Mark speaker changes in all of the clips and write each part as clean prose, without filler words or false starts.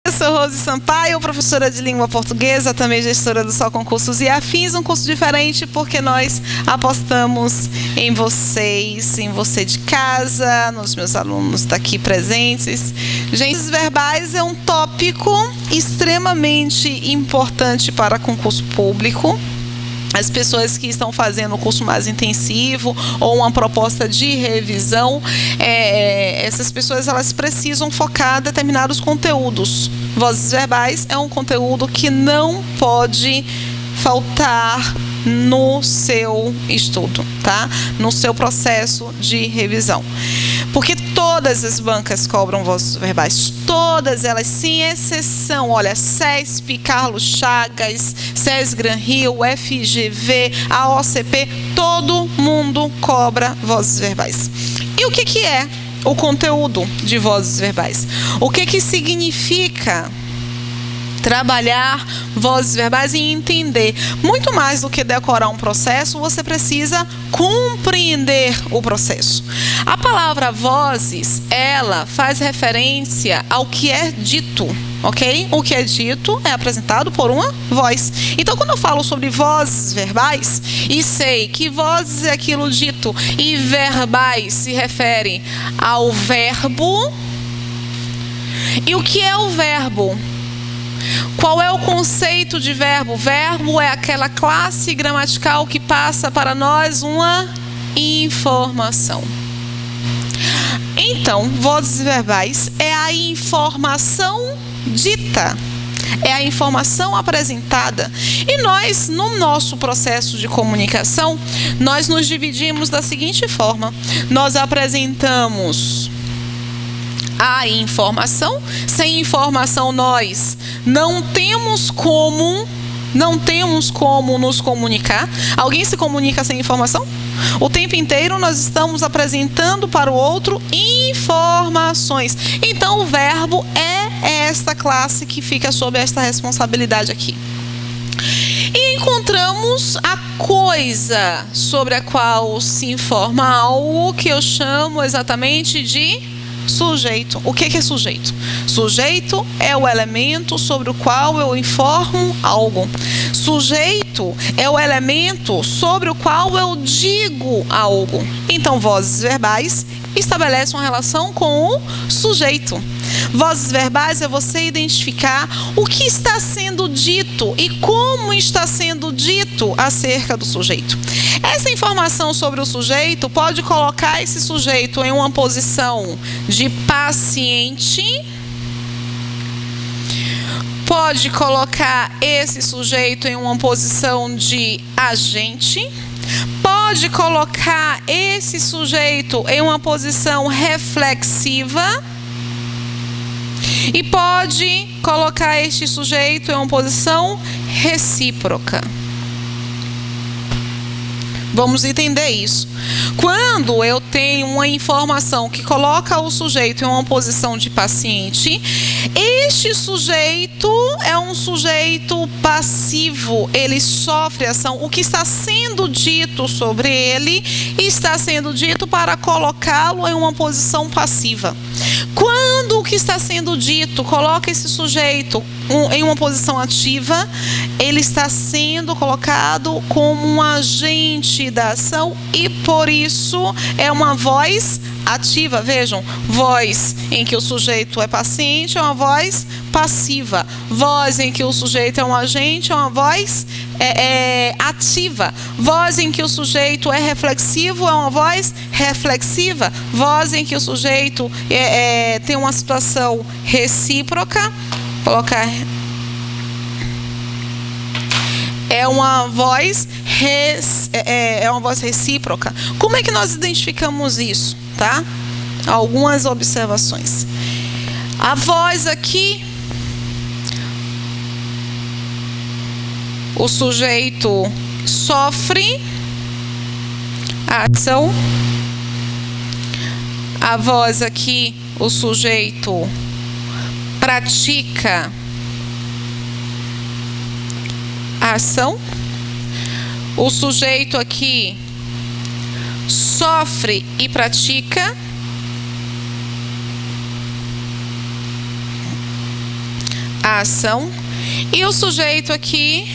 Speaker 1: Eu sou Rose Sampaio, professora de língua portuguesa, também gestora do Só Concursos e Afins, um curso diferente porque nós apostamos em vocês, em você de casa, nos meus alunos daqui presentes. Gente, verbais é um tópico extremamente importante para concurso público. As pessoas que estão fazendo o curso mais intensivo ou uma proposta de revisão, essas pessoas elas precisam focar em determinados conteúdos. Vozes verbais é um conteúdo que não pode faltar no seu estudo, tá? No seu processo de revisão. Porque todas as bancas cobram vozes verbais, todas elas, sem exceção. Olha, CESP, Carlos Chagas, SES Gran Rio, FGV, a OCP, todo mundo cobra vozes verbais. E o que é o conteúdo de vozes verbais? O que significa trabalhar vozes verbais e entender? Muito mais do que decorar um processo, você precisa compreender o processo. A palavra vozes, ela faz referência ao que é dito, ok? O que é dito é apresentado por uma voz. Então, quando eu falo sobre vozes verbais e sei que vozes é aquilo dito e verbais se refere ao verbo, e o que é o verbo? Qual é o conceito de verbo? Verbo é aquela classe gramatical que passa para nós uma informação. Então, vozes verbais é a informação dita, é a informação apresentada. E nós, no nosso processo de comunicação, nós nos dividimos da seguinte forma: nós apresentamos a informação. Sem informação nós não temos como nos comunicar. Alguém se comunica sem informação? O tempo inteiro nós estamos apresentando para o outro informações. Então o verbo é esta classe que fica sob esta responsabilidade aqui. E encontramos a coisa sobre a qual se informa algo que eu chamo exatamente de sujeito. O que é sujeito? Sujeito é o elemento sobre o qual eu informo algo. Sujeito é o elemento sobre o qual eu digo algo. Então, vozes verbais estabelecem uma relação com o sujeito. Vozes verbais é você identificar o que está sendo dito e como está sendo dito acerca do sujeito. Essa informação sobre o sujeito pode colocar esse sujeito em uma posição de paciente, pode colocar esse sujeito em uma posição de agente, pode colocar esse sujeito em uma posição reflexiva e pode colocar este sujeito em uma posição recíproca. Vamos entender isso. Quando eu tenho uma informação que coloca o sujeito em uma posição de paciente, este sujeito é um sujeito passivo, ele sofre ação. O que está sendo dito sobre ele está sendo dito para colocá-lo em uma posição passiva. Quando o que está sendo dito coloca esse sujeito em uma posição ativa, ele está sendo colocado como um agente da ação e por isso é uma voz ativa. Vejam, voz em que o sujeito é paciente é uma voz passiva. Voz em que o sujeito é um agente é uma voz ativa. Voz em que o sujeito é reflexivo é uma voz reflexiva. Voz em que o sujeito tem uma situação recíproca, colocar é uma voz recíproca. Como é que nós identificamos isso, tá? Algumas observações. A voz aqui, o sujeito sofre a ação. A voz aqui, o sujeito pratica a ação. O sujeito aqui sofre e pratica. a ação. E o sujeito aqui,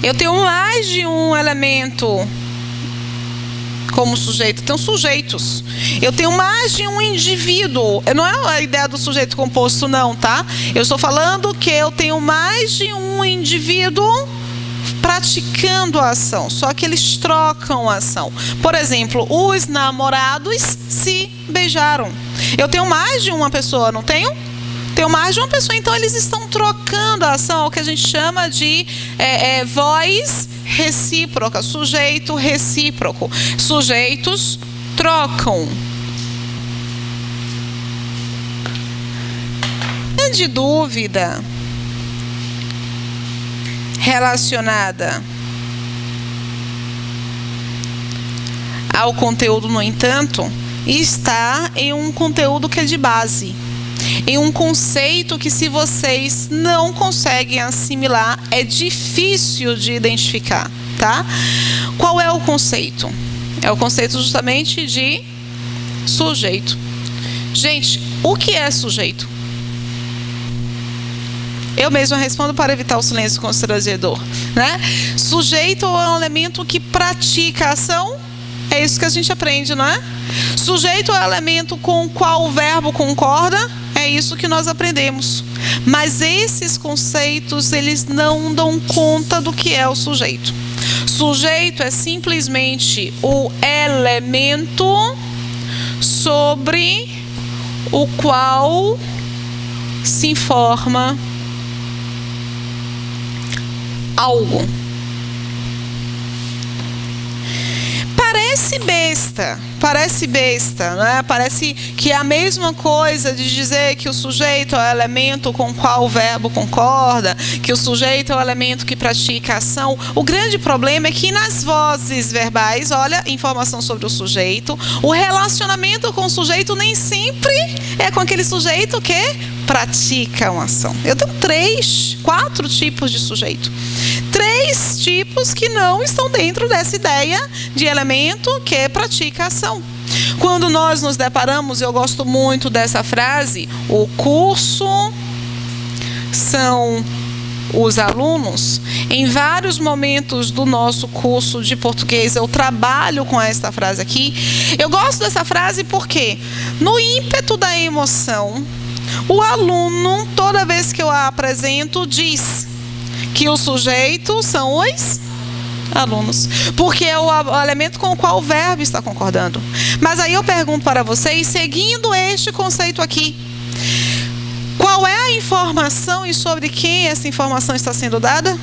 Speaker 1: eu tenho mais de um elemento como sujeito. Tenho sujeitos. Eu tenho mais de um indivíduo. Não é a ideia do sujeito composto, não, tá? Eu estou falando que eu tenho mais de um indivíduo praticando a ação, só que eles trocam a ação. Por exemplo, os namorados se beijaram. Eu tenho mais de uma pessoa, não tenho? Tenho mais de uma pessoa, então eles estão trocando a ação, o que a gente chama de voz recíproca, sujeito recíproco. Sujeitos trocam. Grande dúvida relacionada ao conteúdo, no entanto, está em um conteúdo que é de base, em um conceito que, se vocês não conseguem assimilar, é difícil de identificar, tá? Qual é o conceito? É o conceito justamente de sujeito. Gente, o que é sujeito? Eu mesma respondo para evitar o silêncio constrangedor, né? Sujeito é um elemento que pratica a ação. É isso que a gente aprende, não é? Sujeito é o elemento com o qual o verbo concorda. É isso que nós aprendemos. Mas esses conceitos, eles não dão conta do que é o sujeito. Sujeito é simplesmente o elemento sobre o qual se informa algo. Parece besta, né? Parece que é a mesma coisa de dizer que o sujeito é o elemento com o qual o verbo concorda, que o sujeito é o elemento que pratica a ação. O grande problema é que nas vozes verbais, olha, informação sobre o sujeito, o relacionamento com o sujeito nem sempre é com aquele sujeito que pratica uma ação. Eu tenho 4 tipos de sujeito. 3 tipos que não estão dentro dessa ideia de elemento que pratica a ação. Quando nós nos deparamos, eu gosto muito dessa frase, o curso são os alunos. Em vários momentos do nosso curso de português eu trabalho com esta frase aqui. Eu gosto dessa frase porque, no ímpeto da emoção, o aluno, toda vez que eu a apresento, diz que os sujeitos são os alunos, porque é o elemento com o qual o verbo está concordando. Mas aí eu pergunto para vocês, seguindo este conceito aqui, qual é a informação e sobre quem essa informação está sendo dada?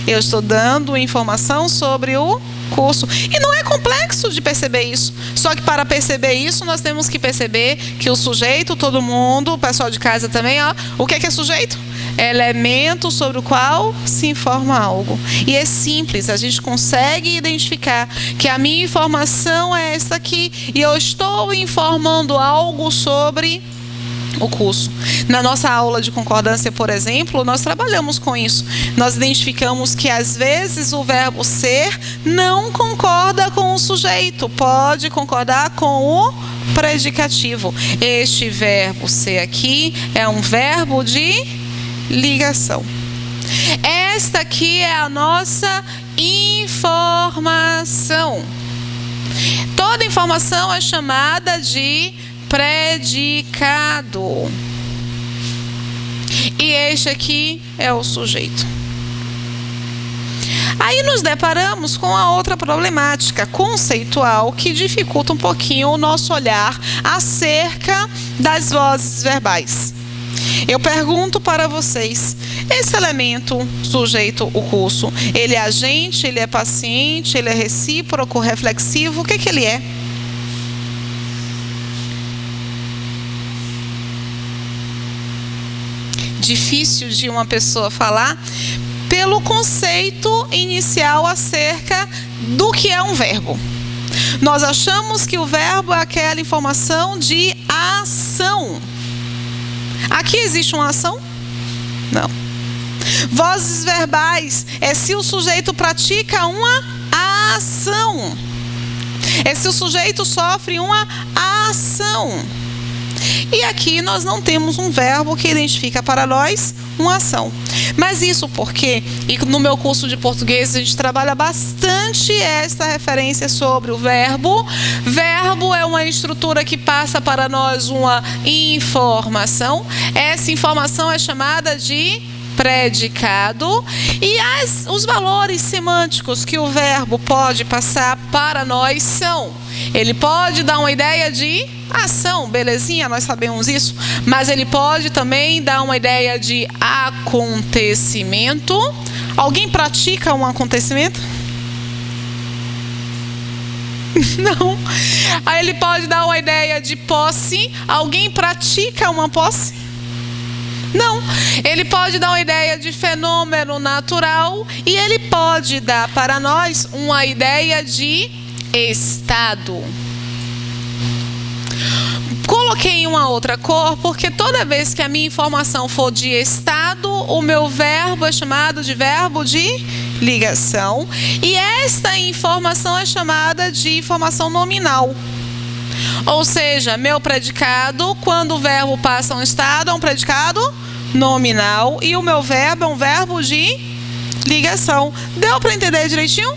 Speaker 1: Eu estou dando informação sobre o curso. E não é complexo de perceber isso. Só que para perceber isso, nós temos que perceber que o sujeito, todo mundo, o pessoal de casa também, ó, o que é sujeito? Elemento sobre o qual se informa algo. E é simples, a gente consegue identificar que a minha informação é essa aqui e eu estou informando algo sobre o curso. Na nossa aula de concordância, por exemplo, nós trabalhamos com isso. Nós identificamos que às vezes o verbo ser não concorda com o sujeito, pode concordar com o predicativo. Este verbo ser aqui é um verbo de ligação. Esta aqui é a nossa informação. Toda informação é chamada de predicado. E este aqui é o sujeito. Aí nos deparamos com a outra problemática conceitual que dificulta um pouquinho o nosso olhar acerca das vozes verbais. Eu pergunto para vocês, esse elemento, sujeito, o curso, ele é agente, ele é paciente, ele é recíproco, reflexivo, o que que ele é? Difícil de uma pessoa falar pelo conceito inicial acerca do que é um verbo. Nós achamos que o verbo é aquela informação de ação. Aqui existe uma ação? Não. Vozes verbais é se o sujeito pratica uma ação. É se o sujeito sofre uma ação. E aqui nós não temos um verbo que identifica para nós uma ação. Mas isso porque, e no meu curso de português a gente trabalha bastante esta referência sobre o verbo. Verbo é uma estrutura que passa para nós uma informação. Essa informação é chamada de predicado. E os valores semânticos que o verbo pode passar para nós são: ele pode dar uma ideia de ação, belezinha, nós sabemos isso, mas ele pode também dar uma ideia de acontecimento. Alguém pratica um acontecimento? Não. Aí ele pode dar uma ideia de posse. Alguém pratica uma posse? Não. Ele pode dar uma ideia de fenômeno natural e ele pode dar para nós uma ideia de estado. Coloquei em uma outra cor porque toda vez que a minha informação for de estado, o meu verbo é chamado de verbo de ligação. E esta informação é chamada de informação nominal. Ou seja, meu predicado, quando o verbo passa a um estado, é um predicado nominal. E o meu verbo é um verbo de ligação. Deu para entender direitinho?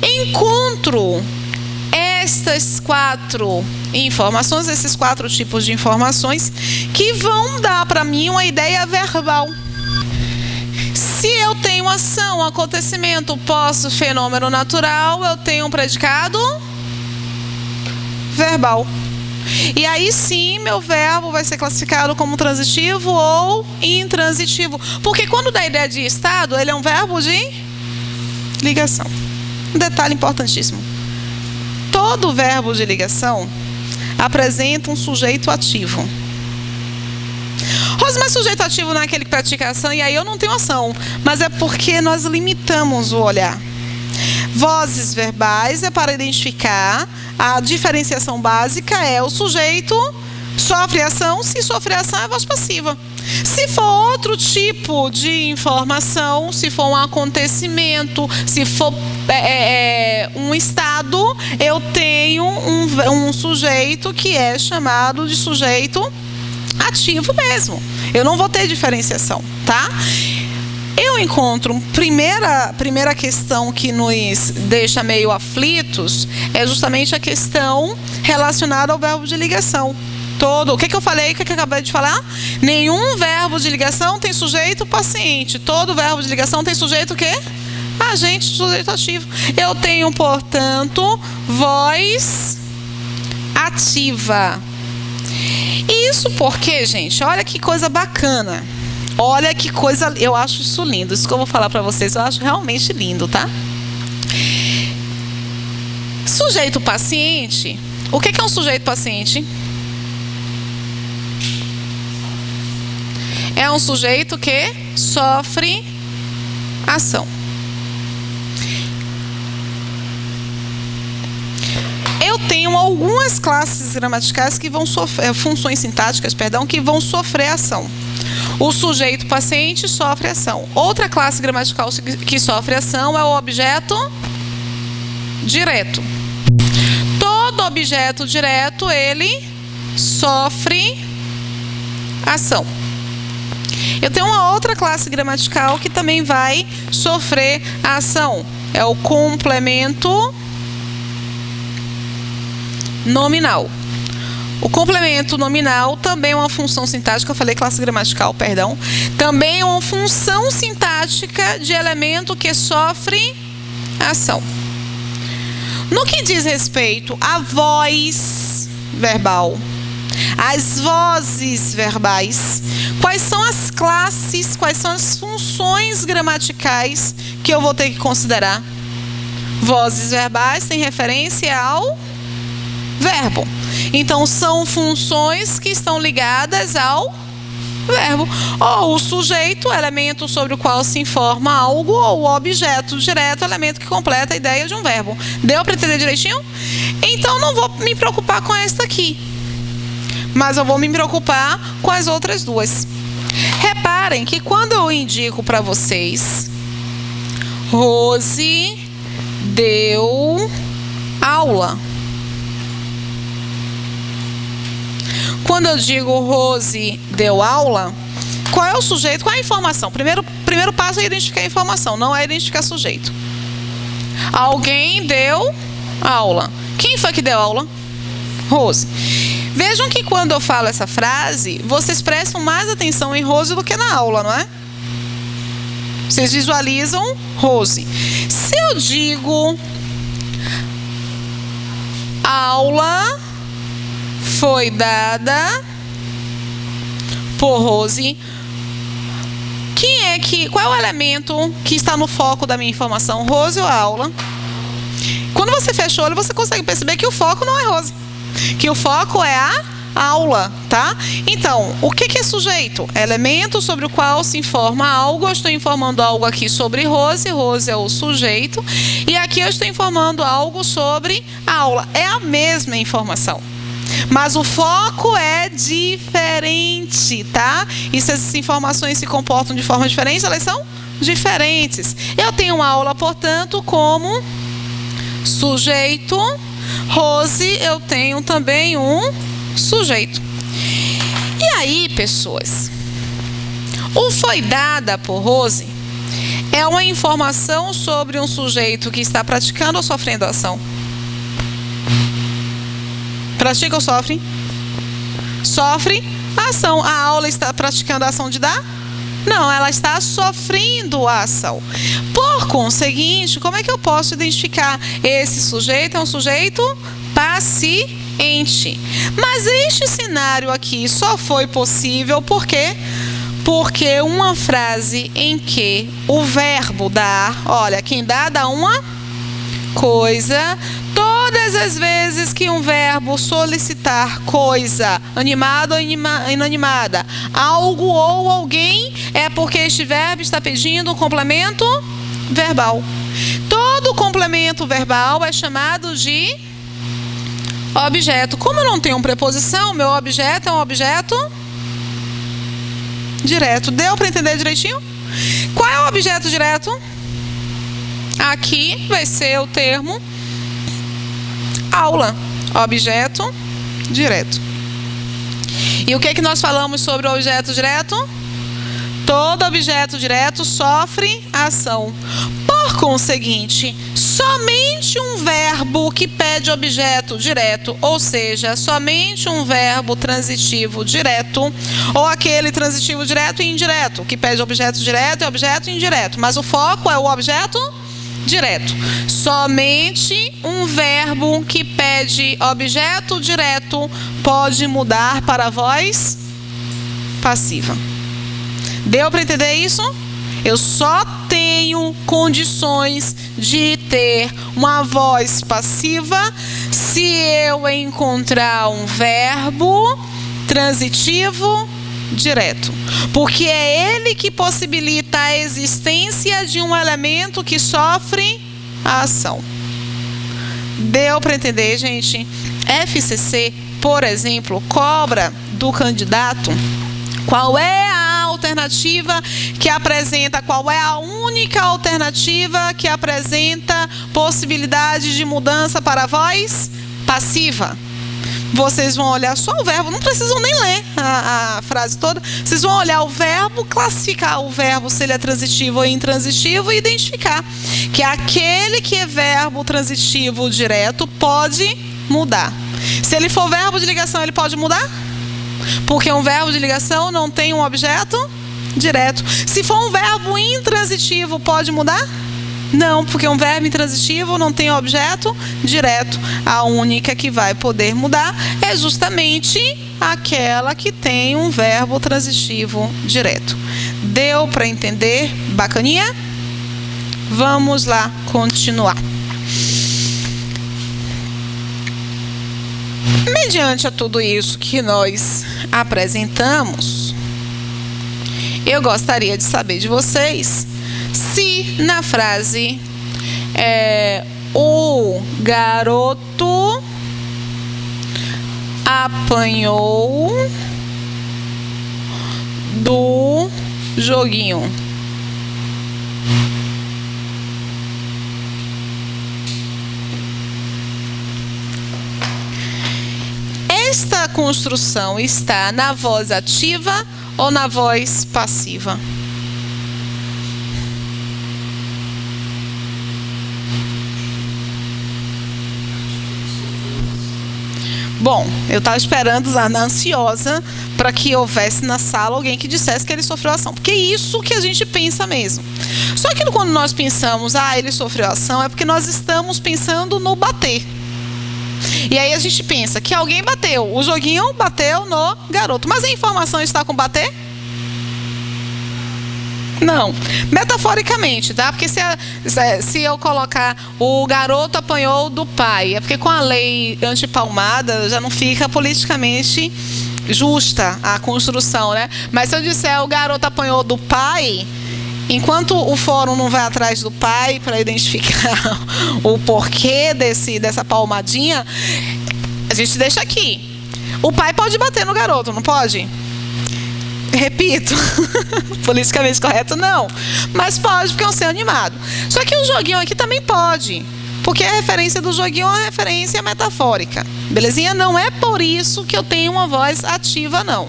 Speaker 1: Encontro estas 4 informações, esses 4 tipos de informações que vão dar para mim uma ideia verbal. Se eu tenho ação, acontecimento, posse, fenômeno natural, eu tenho um predicado verbal. E aí sim, meu verbo vai ser classificado como transitivo ou intransitivo. Porque quando dá a ideia de estado, ele é um verbo de ligação. Um detalhe importantíssimo. Todo verbo de ligação apresenta um sujeito ativo. Rosa, mas sujeito ativo não é aquele que pratica ação e aí eu não tenho ação. Mas é porque nós limitamos o olhar. Vozes verbais é para identificar. A diferenciação básica é o sujeito sofre ação. Se sofre ação é voz passiva. Se for outro tipo de informação, se for um acontecimento, se for um estado, eu tenho um sujeito que é chamado de sujeito ativo mesmo. Eu não vou ter diferenciação, tá? Eu encontro primeira questão que nos deixa meio aflitos é justamente a questão relacionada ao verbo de ligação. O que eu falei, o que eu acabei de falar? Nenhum verbo de ligação tem sujeito paciente. Todo verbo de ligação tem sujeito o quê? Agente, sujeito ativo. Eu tenho, portanto, voz ativa. Isso porque, gente, olha que coisa bacana. Olha que coisa, eu acho isso lindo. Isso que eu vou falar para vocês, eu acho realmente lindo, tá? Sujeito paciente. O que é um sujeito paciente? É um sujeito que sofre ação. Eu tenho algumas classes gramaticais que vão sofrer, funções sintáticas, perdão, que vão sofrer ação. O sujeito paciente sofre ação. Outra classe gramatical que sofre ação é o objeto direto. Todo objeto direto, ele sofre ação. Eu tenho uma outra classe gramatical que também vai sofrer a ação. É o complemento nominal. O complemento nominal também é uma função sintática, eu falei classe gramatical, perdão. Também é uma função sintática de elemento que sofre ação. No que diz respeito à voz verbal, as vozes verbais, quais são as classes, quais são as funções gramaticais que eu vou ter que considerar? Vozes verbais têm referência ao verbo. Então, são funções que estão ligadas ao verbo. Ou o sujeito, elemento sobre o qual se informa algo, ou o objeto direto, elemento que completa a ideia de um verbo. Deu para entender direitinho? Então, não vou me preocupar com esta aqui. Mas eu vou me preocupar com as outras duas. Reparem que quando eu indico para vocês, Rose deu aula. Quando eu digo Rose deu aula, qual é o sujeito, qual é a informação? Primeiro passo é identificar a informação, não é identificar sujeito. Alguém deu aula. Quem foi que deu aula? Rose. Vejam que quando eu falo essa frase, vocês prestam mais atenção em Rose do que na aula, não é? Vocês visualizam Rose. Se eu digo aula foi dada por Rose, qual é o elemento que está no foco da minha informação? Rose ou a aula? Quando você fecha o olho, você consegue perceber que o foco não é Rose, que o foco é a aula, tá? Então, o que é sujeito? Elemento sobre o qual se informa algo. Eu estou informando algo aqui sobre Rose. Rose é o sujeito. E aqui eu estou informando algo sobre a aula. É a mesma informação, mas o foco é diferente, tá? E se essas informações se comportam de forma diferente, elas são diferentes. Eu tenho uma aula, portanto, como sujeito. Rose, eu tenho também um sujeito. E aí, pessoas, o foi dada por Rose é uma informação sobre um sujeito que está praticando ou sofrendo a ação. Pratica ou sofre? Sofre a ação. A aula está praticando a ação de dar? Não, ela está sofrendo a ação. Por conseguinte, como é que eu posso identificar esse sujeito? É um sujeito paciente. Mas este cenário aqui só foi possível por quê? Porque uma frase em que o verbo dar, olha, quem dá uma coisa. Todas as vezes que um verbo solicitar coisa, animada ou inanimada, algo ou alguém, é porque este verbo está pedindo um complemento verbal. Todo complemento verbal é chamado de objeto. Como eu não tenho preposição, meu objeto é um objeto direto. Deu para entender direitinho? Qual é o objeto direto? Aqui vai ser o termo aula, objeto direto. E o que é que nós falamos sobre o objeto direto? Todo objeto direto sofre ação. Por conseguinte, somente um verbo que pede objeto direto, ou seja, somente um verbo transitivo direto, ou aquele transitivo direto e indireto, que pede objeto direto e objeto indireto, mas o foco é o objeto direto. Somente um verbo que pede objeto direto pode mudar para a voz passiva. Deu para entender isso? Eu só tenho condições de ter uma voz passiva se eu encontrar um verbo transitivo direto, porque é ele que possibilita a existência de um elemento que sofre a ação. Deu para entender, gente? FCC, por exemplo, cobra do candidato qual é a alternativa que apresenta, qual é a única alternativa que apresenta possibilidade de mudança para a voz passiva. Vocês vão olhar só o verbo, não precisam nem ler a frase toda. Vocês vão olhar o verbo, classificar o verbo se ele é transitivo ou intransitivo e identificar que aquele que é verbo transitivo direto pode mudar. Se ele for verbo de ligação, ele pode mudar? Porque um verbo de ligação não tem um objeto direto. Se for um verbo intransitivo, pode mudar? Não, porque um verbo intransitivo não tem objeto direto. A única que vai poder mudar é justamente aquela que tem um verbo transitivo direto. Deu para entender? Bacaninha? Vamos lá continuar. Mediante a tudo isso que nós apresentamos, eu gostaria de saber de vocês se na frase o garoto apanhou do joguinho. esta construção está na voz ativa ou na voz passiva? Bom, eu estava esperando, ansiosa, para que houvesse na sala alguém que dissesse que ele sofreu ação. Porque é isso que a gente pensa mesmo. Só que quando nós pensamos, ele sofreu ação, é porque nós estamos pensando no bater. E aí a gente pensa que alguém bateu. O joguinho bateu no garoto. Mas a informação está com bater? Não, metaforicamente, tá? Porque se eu colocar o garoto apanhou do pai, é porque com a lei antipalmada já não fica politicamente justa a construção, né? Mas se eu disser o garoto apanhou do pai, enquanto o fórum não vai atrás do pai para identificar o porquê dessa palmadinha, a gente deixa aqui. O pai pode bater no garoto, não pode? Repito, politicamente correto não, mas pode porque é um ser animado. Só que o joguinho aqui também pode, porque a referência do joguinho é uma referência metafórica, belezinha? Não é por isso que eu tenho uma voz ativa, não.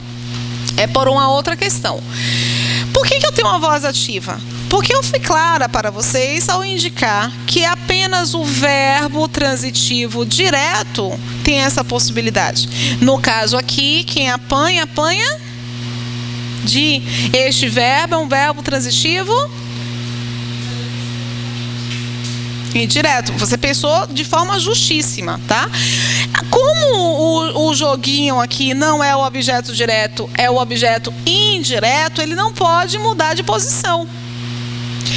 Speaker 1: É por uma outra questão. Por que eu tenho uma voz ativa? Porque eu fui clara para vocês ao indicar que apenas o verbo transitivo direto tem essa possibilidade. No caso aqui, quem apanha, apanha de. Este verbo é um verbo transitivo indireto. Você pensou de forma justíssima, tá? Como o joguinho aqui não é o objeto direto, é o objeto indireto, ele não pode mudar de posição.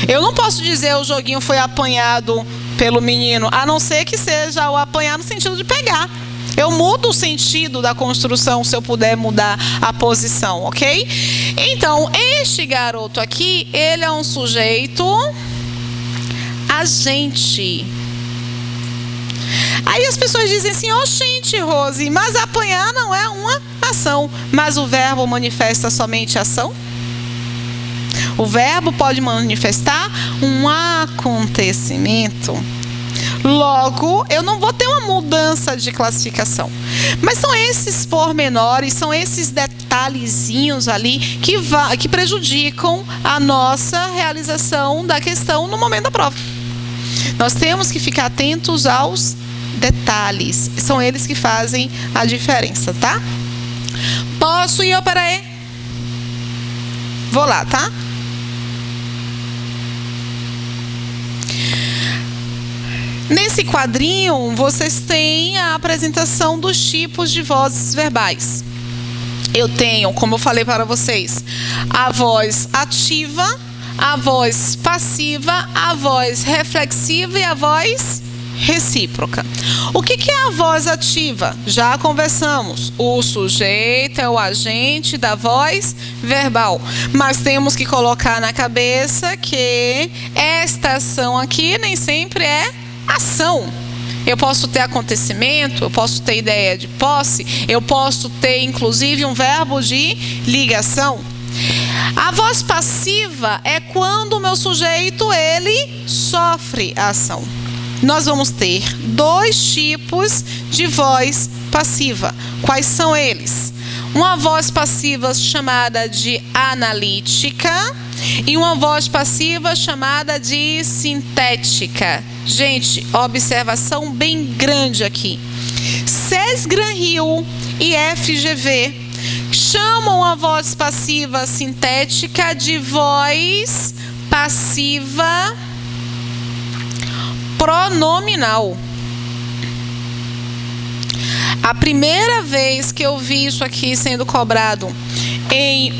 Speaker 1: Eu não posso dizer o joguinho foi apanhado pelo menino, a não ser que seja o apanhar no sentido de pegar. Eu mudo o sentido da construção se eu puder mudar a posição, ok? Então, este garoto aqui, ele é um sujeito agente. Aí as pessoas dizem assim, oxente, Rose, mas apanhar não é uma ação. Mas o verbo manifesta somente ação? O verbo pode manifestar um acontecimento. Logo, eu não vou ter uma mudança de classificação. Mas são esses pormenores, são esses detalhezinhos ali que prejudicam a nossa realização da questão no momento da prova. Nós temos que ficar atentos aos detalhes. São eles que fazem a diferença, tá? Posso ir para aí? Vou lá, tá? Nesse quadrinho, vocês têm a apresentação dos tipos de vozes verbais. Eu tenho, como eu falei para vocês, a voz ativa, a voz passiva, a voz reflexiva e a voz recíproca. O que é a voz ativa? Já conversamos. O sujeito é o agente da voz verbal. Mas temos que colocar na cabeça que esta ação aqui nem sempre é ação. Eu posso ter acontecimento, eu posso ter ideia de posse, eu posso ter inclusive um verbo de ligação. A voz passiva é quando o meu sujeito ele sofre a ação. Nós vamos ter dois tipos de voz passiva. Quais são eles? Uma voz passiva chamada de analítica e uma voz passiva chamada de sintética. Gente, observação bem grande aqui. Cesgran-Hill e FGV chamam a voz passiva sintética de voz passiva pronominal. A primeira vez que eu vi isso aqui sendo cobrado em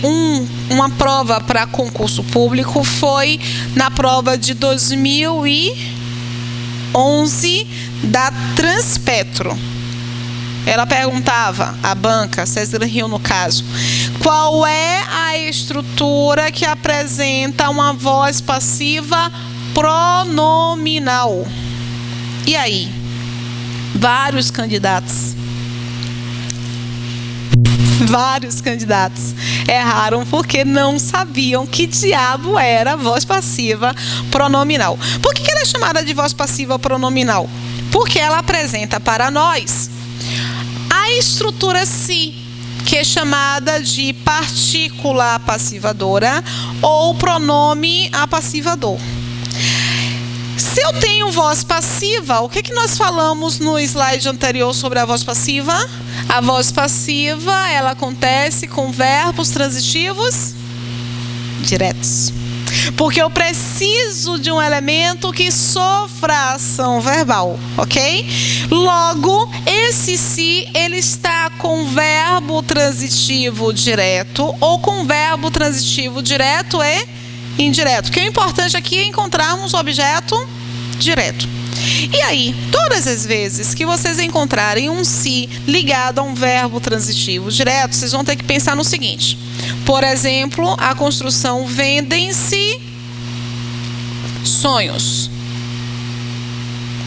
Speaker 1: uma prova para concurso público foi na prova de 2011 da Transpetro. Ela perguntava, a banca, Cesgran-Hill no caso, qual é a estrutura que apresenta uma voz passiva pronominal? E aí? Vários candidatos erraram porque não sabiam que diabo era voz passiva pronominal. Por que ela é chamada de voz passiva pronominal? Porque ela apresenta para nós a a estrutura si, que é chamada de partícula apassivadora ou pronome apassivador. Se eu tenho voz passiva, o que nós falamos no slide anterior sobre a voz passiva? A voz passiva, ela acontece com verbos transitivos diretos. Porque eu preciso de um elemento que sofra ação verbal, ok? Logo, esse si, ele está com verbo transitivo direto ou com verbo transitivo direto e indireto. O que é importante aqui é encontrarmos o objeto direto. E aí, todas as vezes que vocês encontrarem um si ligado a um verbo transitivo direto, vocês vão ter que pensar no seguinte. Por exemplo, a construção vendem-se sonhos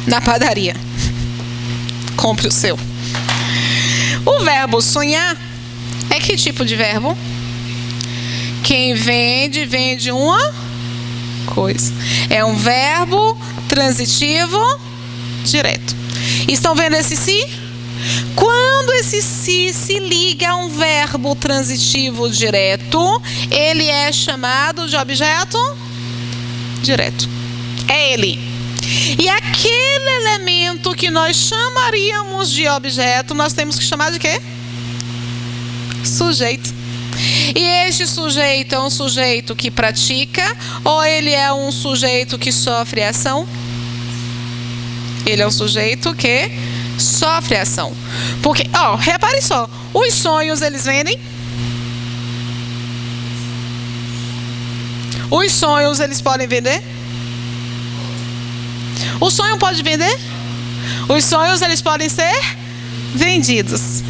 Speaker 1: na padaria. Compre o seu. O verbo sonhar é que tipo de verbo? Quem vende, vende uma coisa. É um verbo transitivo direto. Estão vendo esse si? Quando esse si se liga a um verbo transitivo direto, ele é chamado de objeto direto. É ele. E aquele elemento que nós chamaríamos de objeto, nós temos que chamar de quê? Sujeito. E este sujeito é um sujeito que pratica ou ele é um sujeito que sofre ação? Ele é um sujeito que sofre ação. Porque, repare só, os sonhos eles vendem? Os sonhos eles podem vender? O sonho pode vender? Os sonhos eles podem ser vendidos.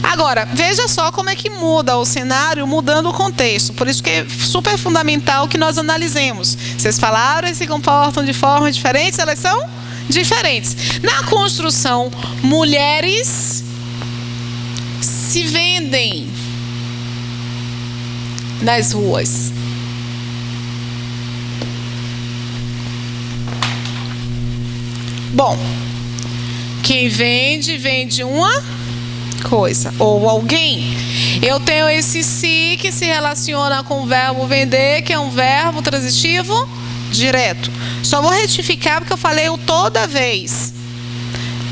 Speaker 1: Agora, veja só como é que muda o cenário, mudando o contexto. Por isso que é super fundamental que nós analisemos. Vocês falaram e se comportam de forma diferente, elas são diferentes. Na construção, mulheres se vendem nas ruas. Bom, quem vende, vende uma coisa ou alguém. Eu tenho esse si que se relaciona com o verbo vender, que é um verbo transitivo direto. Só vou retificar porque eu falei o toda vez.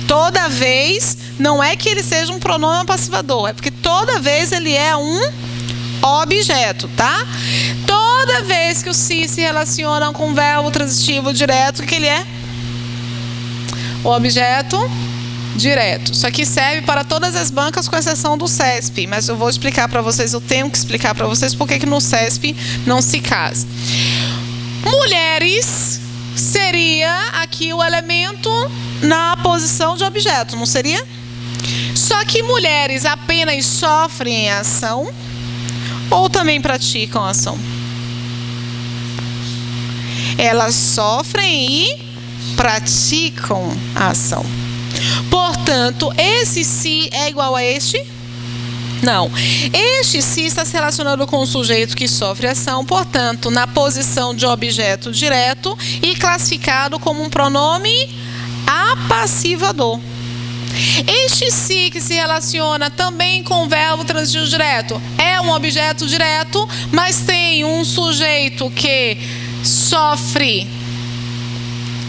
Speaker 1: Toda vez não é que ele seja um pronome passivador, é porque toda vez ele é um objeto, tá? Toda vez que o si se relaciona com o verbo transitivo direto, o que ele é? O objeto direto. Isso aqui serve para todas as bancas com exceção do CESP, mas eu vou explicar para vocês, eu tenho que explicar para vocês porque que no CESP não se casa. Mulheres seria aqui o elemento na posição de objeto, não seria? Só que mulheres apenas sofrem ação ou também praticam ação? Elas sofrem e praticam a ação. Portanto, esse si é igual a este? Não. Este si está se relacionando com o sujeito que sofre ação, portanto, na posição de objeto direto e classificado como um pronome apassivador. Este si que se relaciona também com o verbo transitivo direto é um objeto direto, mas tem um sujeito que sofre.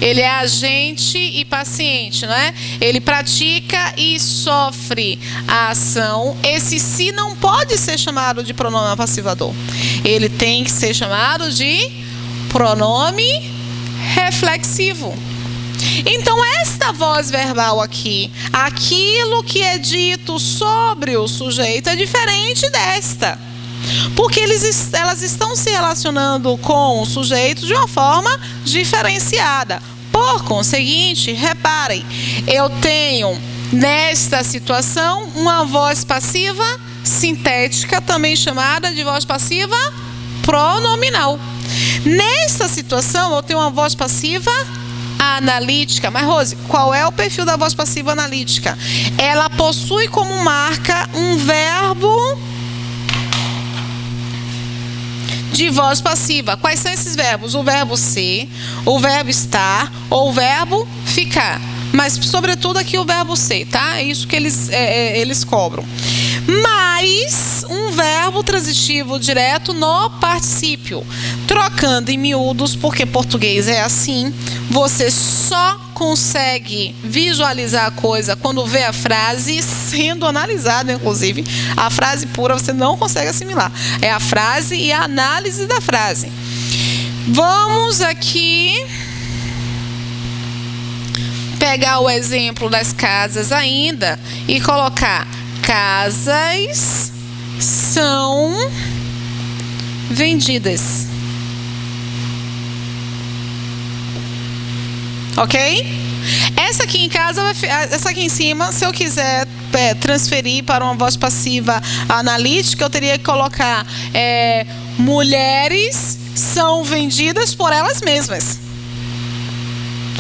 Speaker 1: Ele é agente e paciente, não é? Ele pratica e sofre a ação. Esse si não pode ser chamado de pronome apassivador. Ele tem que ser chamado de pronome reflexivo. Então, esta voz verbal aqui, aquilo que é dito sobre o sujeito é diferente desta. Porque elas estão se relacionando com o sujeito de uma forma diferenciada. Por conseguinte, reparem, eu tenho nesta situação uma voz passiva sintética, também chamada de voz passiva pronominal. Nesta situação, eu tenho uma voz passiva analítica. Mas, Rose, qual é o perfil da voz passiva analítica? Ela possui como marca um verbo de voz passiva. Quais são esses verbos? O verbo ser, o verbo estar ou o verbo ficar. Mas, sobretudo, aqui o verbo ser, tá? É isso que eles cobram. Mais um verbo transitivo direto no particípio. Trocando em miúdos, porque português é assim. Você só consegue visualizar a coisa quando vê a frase sendo analisada, inclusive. A frase pura você não consegue assimilar. É a frase e a análise da frase. Vamos aqui pegar o exemplo das casas ainda e colocar: casas são vendidas. Ok? Essa aqui em casa, essa aqui em cima, se eu quiser transferir para uma voz passiva analítica, eu teria que colocar mulheres são vendidas por elas mesmas.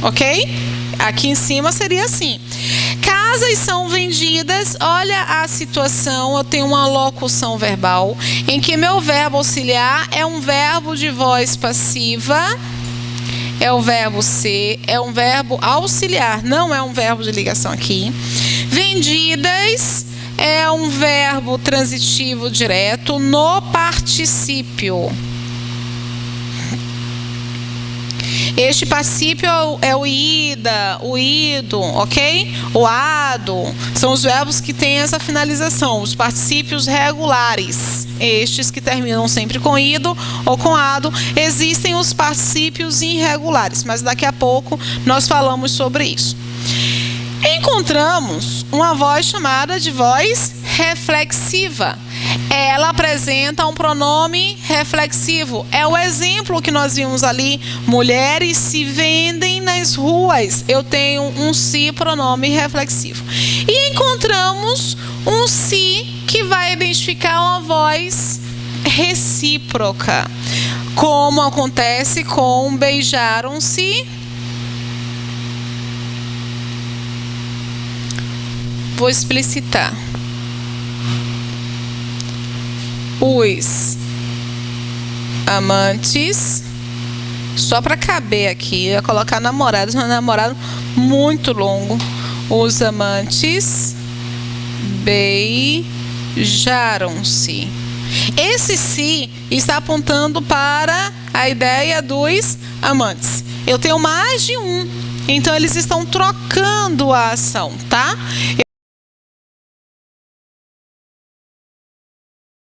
Speaker 1: Ok? Aqui em cima seria assim: casas são vendidas. Olha a situação, eu tenho uma locução verbal em que meu verbo auxiliar é um verbo de voz passiva, é o verbo ser, é um verbo auxiliar, não é um verbo de ligação aqui. Vendidas é um verbo transitivo direto no particípio. Este particípio é o ida, o ido, ok? O ado. São os verbos que têm essa finalização. Os particípios regulares. Estes que terminam sempre com ido ou com ado. Existem os particípios irregulares, mas daqui a pouco nós falamos sobre isso. Encontramos uma voz chamada de voz reflexiva. Ela apresenta um pronome reflexivo. É o exemplo que nós vimos ali. Mulheres se vendem nas ruas. Eu tenho um se pronome reflexivo. E encontramos um se que vai identificar uma voz recíproca, como acontece com beijaram-se. Vou explicitar. Os amantes, só para caber aqui, eu ia colocar namorados, mas namorado muito longo. Os amantes beijaram-se. Esse se está apontando para a ideia dos amantes. Eu tenho mais de um. Então, eles estão trocando a ação, tá?